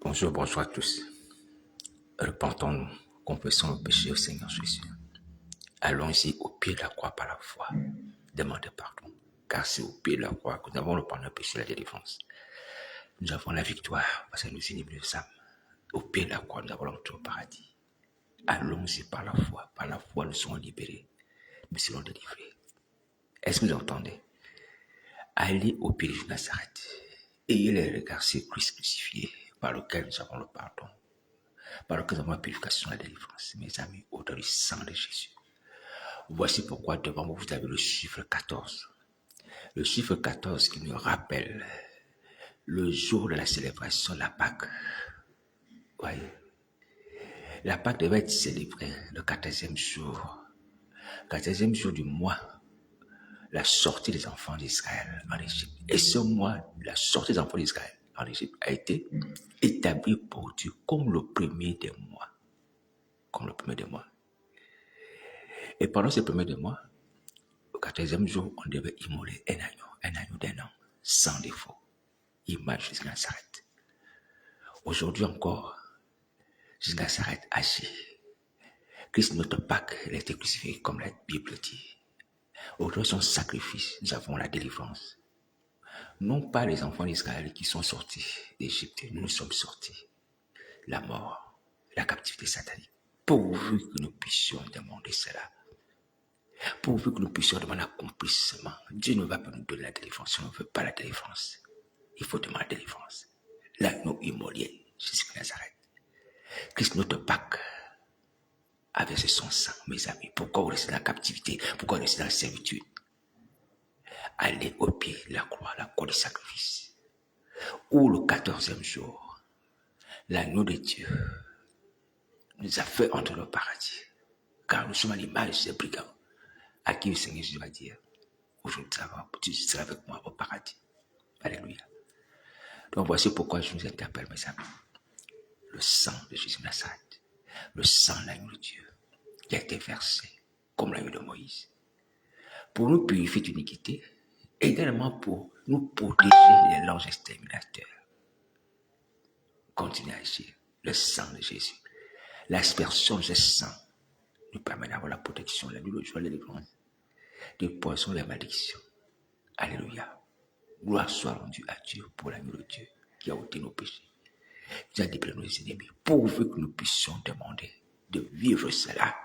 Bonjour, bonjour à tous. Repentons-nous, confessons nos péchés au Seigneur Jésus. Allons-y au pied de la croix par la foi. Demandez pardon, car c'est au pied de la croix que nous avons le pardon des péchés et la délivrance. Nous avons la victoire parce que nous unissons les âmes. Au pied de la croix, nous avons l'entrée au paradis. Allons-y par la foi. Par la foi, nous serons libérés. Nous serons délivrés. Est-ce que vous entendez? Allez au pied de Nazareth. Ayez les regards sur Christ crucifié, par lequel nous avons le pardon, par lequel nous avons la purification et la délivrance. Mes amis, au nom du sang de Jésus. Voici pourquoi devant vous, vous avez le chiffre 14. Le chiffre 14 qui nous rappelle le jour de la célébration de la Pâque. Voyez, la Pâque devait être célébrée le 14e jour. 14e jour du mois, la sortie des enfants d'Israël en Égypte. Et ce mois, la sortie des enfants d'Israël en Égypte a été établie pour Dieu comme le premier des mois. Comme le premier des mois. Et pendant ce premier des mois, au 14e jour, on devait immoler un agneau d'un an, sans défaut. Image jusqu'à Nazareth. Aujourd'hui encore, jusqu'à Nazareth agit. Christ, notre Pâque, il a été crucifié comme la Bible dit. Autour de son sacrifice, nous avons la délivrance. Non pas les enfants d'Israël qui sont sortis d'Égypte, nous sommes sortis. La mort, la captivité satanique. Pourvu que nous puissions demander cela. Pourvu que nous puissions demander l'accomplissement. Dieu ne va pas nous donner la délivrance si on ne veut pas la délivrance. Il faut demander la délivrance. L'agneau immolé, jusqu'à Nazareth. Christ, notre Pâque, a versé son sang, mes amis. Pourquoi vous restez dans la captivité? Pourquoi vous restez dans la servitude? Allez au pied de la croix du sacrifice. Où le 14e jour, l'agneau de Dieu nous a fait entrer au paradis. Car nous sommes à l'image des brigands à qui le Seigneur Jésus va dire, aujourd'hui tu seras avec moi au paradis. Alléluia. Donc voici pourquoi je vous interpelle, mes amis. Le sang de Jésus Nazareth, le sang de l'agneau de Dieu, qui a été versé comme l'agneau de Moïse, pour nous purifier d'iniquité, également pour nous protéger des langes exterminateurs. Continuez à agir. Le sang de Jésus, l'aspersion de ce sang nous permet d'avoir la protection, la joie, la délivrance, des poissons et la malédiction. Alléluia. Gloire soit rendue à Dieu pour l'agneau de Dieu qui a ôté nos péchés, qui a déplacé nos ennemis, pourvu que nous puissions demander de vivre cela.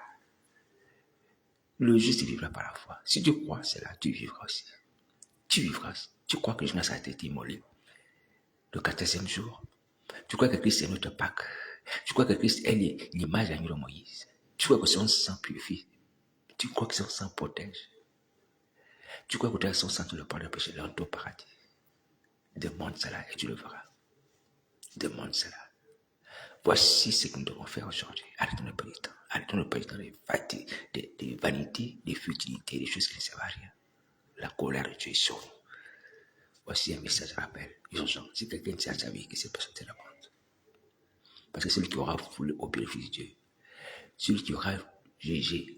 Le juste vivra par la foi. Si tu crois cela, tu vivras aussi. Tu vivras. Tu crois que Jonas a été immolé le 14e jour. Tu crois que Christ est notre Pâque. Tu crois que Christ est l'image de l'agneau de Moïse. Tu crois que son sang purifie. Tu crois que son sang protège. Tu crois que tu as son sang, tu le pardon de péché, l'entrée au paradis. Demande cela et tu le verras. Demande cela. Voici ce que nous devons faire aujourd'hui. Arrêtons de perdre du temps. Arrêtons de perdre du temps des vanités, des futilités, des choses qui ne servent à rien. La colère de Dieu est sur nous. Voici un message rappel. Urgent. Si quelqu'un tient à sa vie, que cette personne te la prendre. Parce que celui qui aura foulé au pied du Fils de Dieu, celui qui aura jugé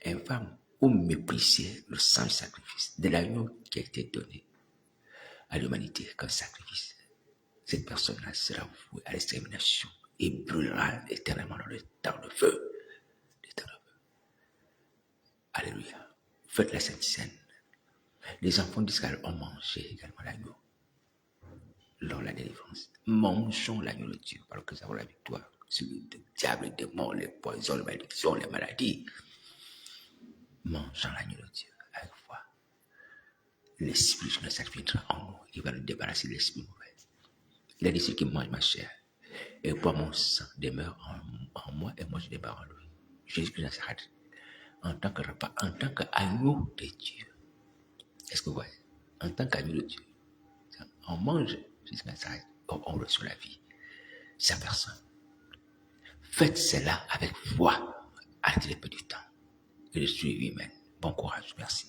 infâme ou méprisé le sang du sacrifice, de l'agneau qui a été donné à l'humanité comme sacrifice, cette personne-là sera vouée à l'extermination et brûlera éternellement dans le temps de feu. Alléluia. Faites la Sainte Seine. Les enfants d'Israël ont mangé également l'agneau lors de la délivrance. Mangeons l'agneau de Dieu, parce que nous avons la victoire sur le diable, les démons, les poisons, les malédictions, les maladies. Mangeons l'agneau de Dieu avec foi. L'esprit de notre viendra en nous. Il va nous débarrasser de l'esprit mauvais. Il a dit, ceux qui mangent ma chair et boivent mon sang demeure en moi et moi je demeure en lui. Jésus-Christ Nazareth, en tant que repas, en tant qu'agneau de Dieu. Est-ce que vous voyez? En tant qu'agneau de Dieu. On mange Jésus Nazareth, on reçoit la vie. Sa personne. Faites cela avec foi. Arrêtez de perdre du temps. Et je suis humain. Bon courage. Merci.